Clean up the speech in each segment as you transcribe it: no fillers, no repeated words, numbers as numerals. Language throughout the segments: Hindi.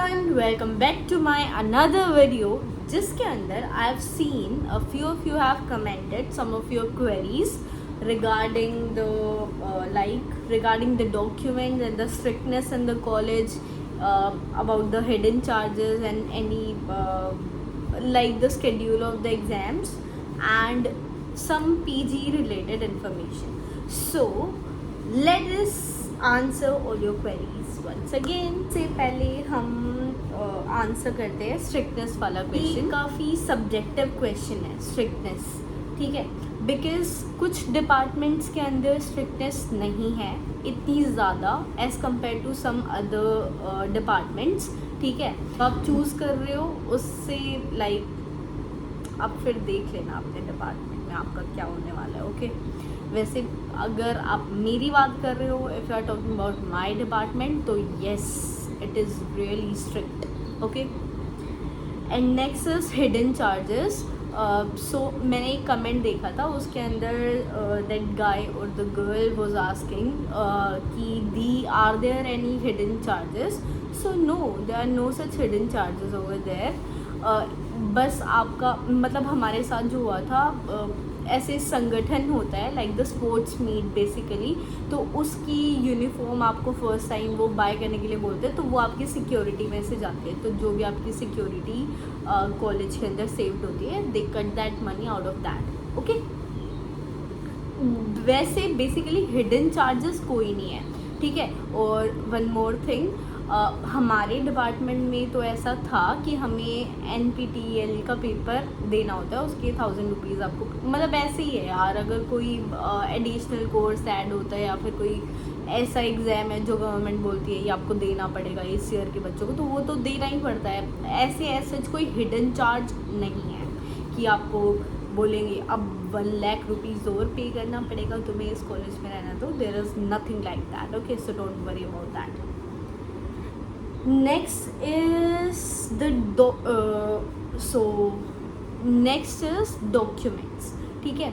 everyone, welcome back to my another video जिसके अंदर I have seen a few of you have commented some of your queries regarding the regarding the documents and the strictness in the college, about the hidden charges and any the schedule of the exams and some PG related information. So let us answer all your queries once again. से पहले हम आंसर करते हैं स्ट्रिक्टनेस वाला क्वेश्चन. काफ़ी सब्जेक्टिव क्वेश्चन है स्ट्रिक्टनेस, ठीक है, बिकॉज कुछ डिपार्टमेंट्स के अंदर स्ट्रिक्टनेस नहीं है इतनी ज़्यादा as compare to some other departments, ठीक है. आप चूज़ कर रहे हो उससे आप फिर देख लेना अपने डिपार्टमेंट में आपका क्या होने वाला है. ओके वैसे अगर आप मेरी बात कर रहे हो, if you are talking about my department, तो yes it is really strict. Okay and next is hidden charges. So मैंने एक कमेंट देखा था, उसके अंदर दैट गाय और द गर्ल वाज आस्किंग कि the are there any hidden charges. So no, there are no such hidden charges over there. बस आपका मतलब हमारे साथ जो हुआ था, ऐसे संगठन होता है like the sports meet basically, तो उसकी यूनिफॉर्म आपको फर्स्ट टाइम वो बाय करने के लिए बोलते हैं, तो वो आपकी सिक्योरिटी में से जाती है. तो जो भी आपकी सिक्योरिटी कॉलेज के अंदर सेव्ड होती है, they cut that money out of that. Okay वैसे बेसिकली हिडन चार्जेस कोई नहीं है, ठीक है. और वन मोर थिंग, हमारे डिपार्टमेंट में तो ऐसा था कि हमें NPTEL का पेपर देना होता है, उसके 1000 रुपीज़ आपको, मतलब ऐसे ही है यार. अगर कोई एडिशनल कोर्स ऐड होता है या फिर कोई ऐसा एग्ज़ाम है जो गवर्नमेंट बोलती है ये आपको देना पड़ेगा इस ईयर के बच्चों को, तो वो तो देना ही पड़ता है. ऐसे कोई हिडन चार्ज नहीं है कि आपको बोलेंगे अब 1 लाख रुपीज़ और पे करना पड़ेगा तुम्हें इस कॉलेज में रहना. तो there is nothing like that. Okay so don't worry about that. Next is next is documents, ठीक है.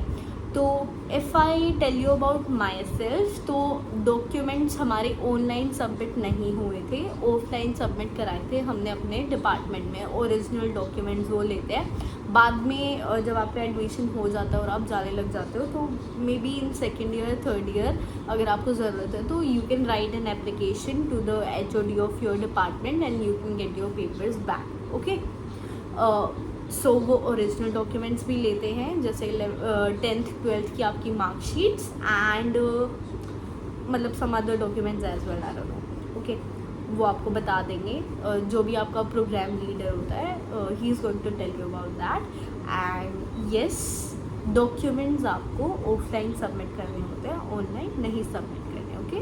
तो if I tell you about myself, तो डॉक्यूमेंट्स हमारे ऑनलाइन सबमिट नहीं हुए थे, ऑफलाइन सबमिट कराए थे हमने अपने डिपार्टमेंट में. ओरिजिनल डॉक्यूमेंट्स वो लेते हैं बाद में जब आपका एडमिशन हो जाता है और आप जाने लग जाते हो, तो maybe in second year third year अगर आपको ज़रूरत है तो you can write an application to the HOD of your department and you can get your papers back. Okay so वो ओरिजिनल डॉक्यूमेंट्स भी लेते हैं, जैसे 10th 12th की आपकी मार्कशीट्स एंड मतलब some other documents as well, I don't know. Okay वो आपको बता देंगे. जो भी आपका प्रोग्राम लीडर होता है, he is going to tell you about that. And yes documents आपको ऑफलाइन सबमिट करने होते हैं, ऑनलाइन नहीं सबमिट करने. Okay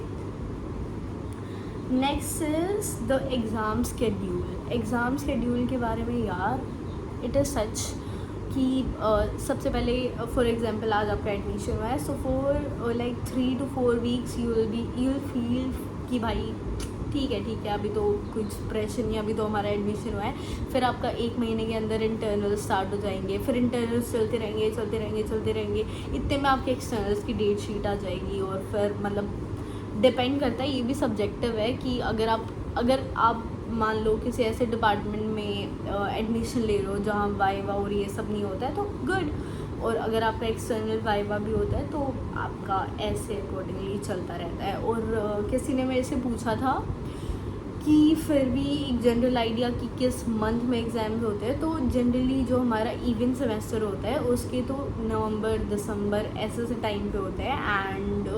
next is the exam schedule. Exam schedule के बारे में यार इट इज़ सच कि सबसे पहले फॉर एग्जांपल आज आपका एडमिशन हुआ है, so for like 3 to 4 weeks you will feel कि भाई ठीक है अभी तो कुछ प्रेशर नहीं, अभी तो हमारा एडमिशन हुआ है. फिर आपका 1 महीने के अंदर इंटरनल स्टार्ट हो जाएंगे, फिर इंटरनल्स चलते रहेंगे. इतने में आपके एक्सटर्नल्स की डेट शीट आ जाएगी. और फिर मतलब डिपेंड करता है, ये भी सब्जेक्टिव है कि अगर आप मान लो किसी ऐसे डिपार्टमेंट में एडमिशन ले रहे हो जहाँ वाइवा और ये सब नहीं होता है तो गुड. और अगर आपका एक्सटर्नल वाइवा भी होता है तो आपका ऐसे अकॉर्डिंगली चलता रहता है. और किसी ने मेरे से पूछा था कि फिर भी एक जनरल आइडिया कि किस मंथ में एग्ज़ाम्स होते हैं. तो जनरली जो हमारा इवन सेमेस्टर होता है उसके तो नवंबर दिसंबर ऐसे टाइम पे होते हैं. एंड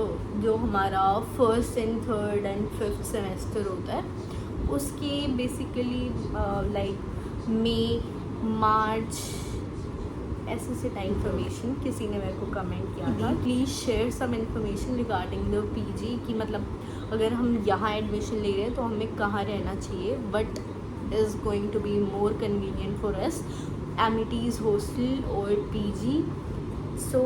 जो हमारा 1st and 3rd and 5th semester होता है उसके बेसिकली लाइक मई मार्च ऐसे टाइम इन्फॉर्मेशन किसी ने मेरे को कमेंट किया था. Please share some information regarding the PG कि मतलब अगर हम यहाँ एडमिशन ले रहे हैं तो हमें कहाँ रहना चाहिए, but is going to be more convenient for us, Amity's hostel और PG. सो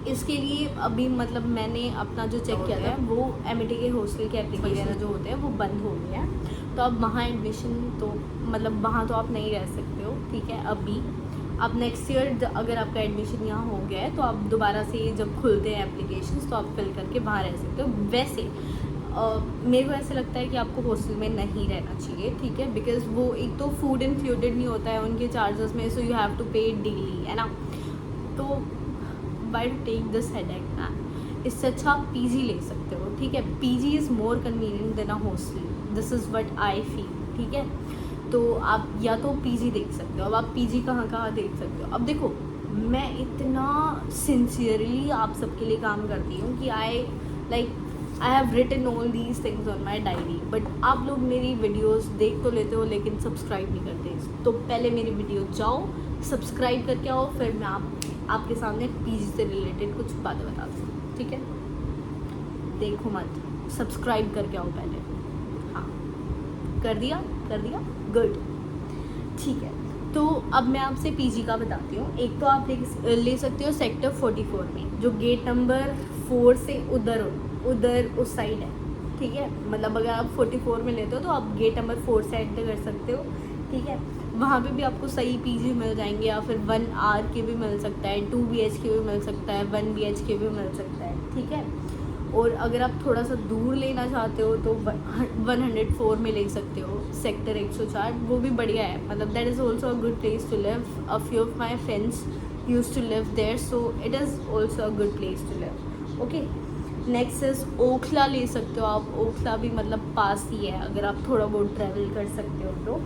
इसके लिए अभी मतलब मैंने अपना जो चेक किया था वो एमिटी के हॉस्टल के एप्लीकेशन जो होते हैं वो बंद हो गया है. तो अब वहाँ एडमिशन तो मतलब वहाँ तो आप नहीं रह सकते हो, ठीक है. अभी आप नेक्स्ट ईयर अगर आपका एडमिशन यहाँ हो गया है तो आप दोबारा से जब खुलते हैं एप्लीकेशंस तो आप फिल करके वहाँ रह सकते हो. वैसे मेरे को ऐसे लगता है कि आपको हॉस्टल में नहीं रहना चाहिए, ठीक है, बिकॉज वो एक तो फूड इंक्लूडेड नहीं होता है उनके चार्जेस में, so you have to pay daily, है ना। तो why to take this headache ना, इससे अच्छा आप पीजी ले सकते हो, ठीक है। PG is more convenient than a hostel, this is what I feel, ठीक है। तो आप या तो पीजी देख सकते हो। अब आप पीजी कहाँ कहाँ देख सकते हो। अब देखो, मैं इतना सिंसियरली आप सबके लिए काम करती हूँ कि I have written all these things on my diary, but आप लोग मेरी वीडियोस देख तो लेते हो लेकिन सब्सक्राइब नहीं करते। तो पहले मेरी वीडियो जाओ, सब्सक्राइब करके आओ, फिर मैं आपके सामने पीजी से रिलेटेड कुछ बातें बताती हूँ, ठीक है। देखो मत, सब्सक्राइब करके आओ पहले। हाँ, कर दिया गुड, ठीक है। तो अब मैं आपसे पीजी का बताती हूँ। एक तो आप ले सकते हो सेक्टर 44 में, जो गेट नंबर 4 से उधर उस साइड है, ठीक है। मतलब अगर आप 44 में लेते हो तो आप गेट नंबर 4 से एंटर कर सकते हो, ठीक है। वहाँ पे भी आपको सही पीजी मिल जाएंगे, या फिर 1 आर के भी मिल सकता है, 2 BHK भी मिल सकता है, 1 BHK भी मिल सकता है, ठीक है। और अगर आप थोड़ा सा दूर लेना चाहते हो तो 104 में ले सकते हो, सेक्टर 104, वो भी बढ़िया है। मतलब that is also a good place to live. A few of my friends used to live there, so it is also a good place to live, okay. Next is Okhla ले सकते हो आप। ओखला भी मतलब पास ही है, अगर आप थोड़ा बहुत ट्रैवल कर सकते हो तो।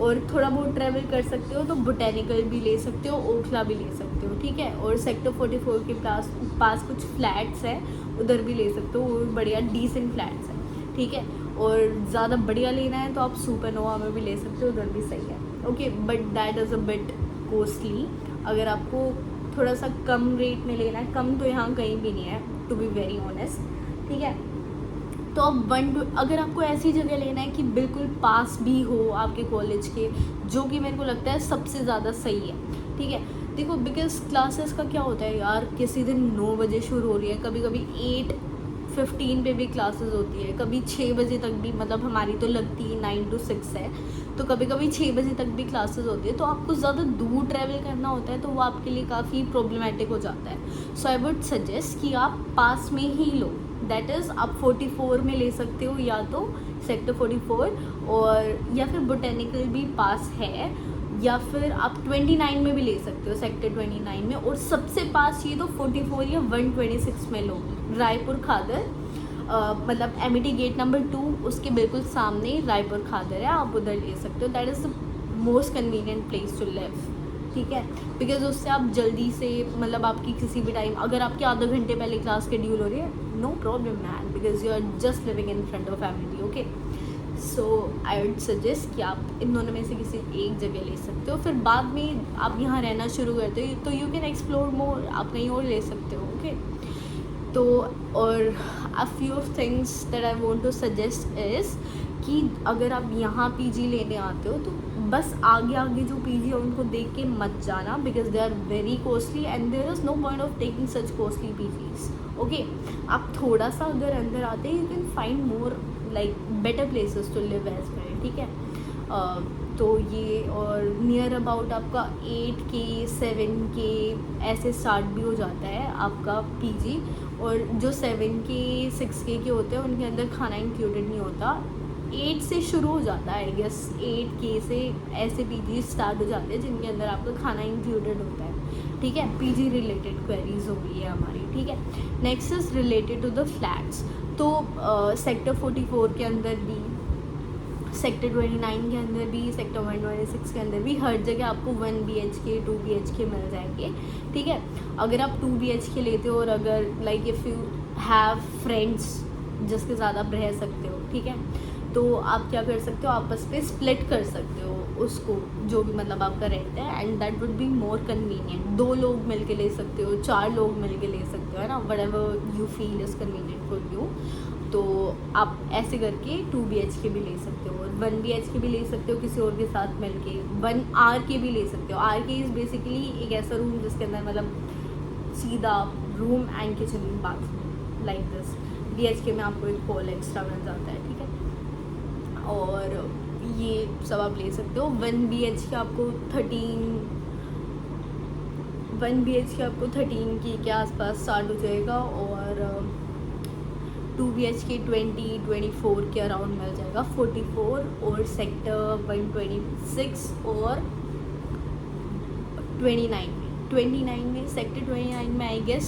और थोड़ा बहुत ट्रैवल कर सकते हो तो बोटेनिकल भी ले सकते हो, ओखला भी ले सकते हो, ठीक है। और सेक्टर 44 के पास कुछ फ्लैट्स हैं, उधर भी ले सकते हो, वो बढ़िया डिसेंट फ्लैट्स हैं, ठीक है। और ज़्यादा बढ़िया लेना है तो आप सुपरनोवा में भी ले सकते हो, उधर भी सही है, okay. But that is a bit costly. अगर आपको थोड़ा सा कम रेट में लेना है, कम तो यहाँ कहीं भी नहीं है, टू बी वेरी ऑनेस्ट, ठीक है। तो अब अगर आपको ऐसी जगह लेना है कि बिल्कुल पास भी हो आपके कॉलेज के, जो कि मेरे को लगता है सबसे ज़्यादा सही है, ठीक है। देखो, बिकॉज क्लासेस का क्या होता है यार, किसी दिन 9 बजे शुरू हो रही है, कभी कभी 8:15 पे भी क्लासेस होती है, कभी 6 बजे तक भी, मतलब हमारी तो लगती है 9 to 6 है, तो कभी कभी 6 बजे तक भी क्लासेस होती है। तो आपको ज़्यादा दूर ट्रैवल करना होता है, तो वो आपके लिए काफ़ी प्रॉब्लमेटिक हो जाता है। सो आई वुड सजेस्ट कि आप पास में ही लो, दैट इज़ आप 44 में ले सकते हो, या तो सेक्टर 44, और या फिर बोटेनिकल भी पास है, या फिर आप 29 में भी ले सकते हो, सेक्टर 29 में। और सबसे पास ये तो 44 या 126 में लो, रायपुर खादर, मतलब एमिटी गेट नंबर 2 उसके बिल्कुल सामने रायपुर खादर है, आप उधर ले सकते हो। That is the most convenient place to live, ठीक है। बिकॉज उससे आप जल्दी से, मतलब आपकी किसी भी टाइम, अगर आपकी आधा घंटे पहले क्लास शेड्यूल हो रही है, no problem man, because you are just living in front of Amity, okay. So I would suggest कि आप इन दोनों में से किसी एक जगह ले सकते हो। फिर बाद में आप यहाँ रहना शुरू करते हो तो यू कैन एक्सप्लोर मोर, आप कहीं और ले सकते हो, ओके। तो और a few of things that I want to suggest is कि अगर आप यहाँ पीजी लेने आते हो तो बस आगे आगे जो पीजी है उनको देख के मत जाना, because they are very costly and there is no point of taking such costly PGs, okay. आप थोड़ा सा अगर अंदर आते हैं, you can find more like better places to live as well, ठीक है। तो ये, और नियर अबाउट आपका 8K 7K ऐसे स्टार्ट भी हो जाता है आपका पीजी। और जो 7K 6K के होते हैं उनके अंदर खाना इंक्लूडेड नहीं होता। 8 से शुरू हो जाता है, आई गेस 8K से ऐसे पीजी स्टार्ट हो जाते हैं जिनके अंदर आपका खाना इंक्लूडेड होता है, ठीक है। पीजी रिलेटेड क्वेरीज हो गई है हमारी, ठीक है। Next is related to the flats. तो सेक्टर 44 के अंदर भी, सेक्टर 29 के अंदर भी, सेक्टर 126 के अंदर भी, हर जगह आपको 1 BHK 2 BHK मिल जाएंगे, ठीक है। अगर आप 2 BHK लेते हो, और अगर like if you have friends जिसके साथ आप रह सकते हो, ठीक है, तो आप क्या कर सकते हो, आपस में स्प्लिट कर सकते हो उसको, जो भी मतलब आपका रहता है, and that would be more convenient. 2 लोग मिल के ले सकते हो, 4 लोग मिल के ले सकते हो, है ना, what ever you feel is convenient for you. तो आप ऐसे करके 2 BHK भी ले सकते हो, 1 BHK भी ले सकते हो किसी और के साथ मिल के, 1 RK भी ले सकते हो। RK इज़ बेसिकली एक ऐसा रूम जिसके अंदर मतलब सीधा room and kitchen bathroom like this. BHK में आपको एक हॉल एक्स्ट्रा मिल जाता है, ठीक है। और ये सब आप ले सकते हो। 1 BHK आपको 13 के आसपास स्टार्ट हो जाएगा, और 2 BHK 20-24 के अराउंड मिल जाएगा 44, और सेक्टर 126 और 29 में सेक्टर 29 में आई गेस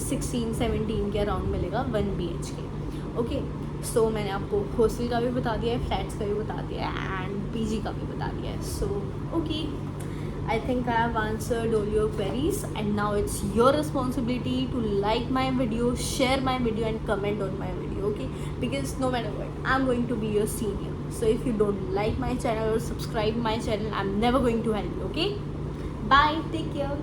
16-17 के अराउंड मिलेगा 1 BHK. ओके, सो मैंने आपको हॉस्टल का भी बता दिया है, फ्लैट्स का भी बता दिया है, एंड PG का भी बता दिया है. So okay, I think I have answered all your queries, and now it's your responsibility to like my video, share my video, and comment on my video, okay? Because no matter what, I'm going to be your senior. So if you don't like my channel or subscribe my channel, I'm never going to help you, okay? Bye, take care.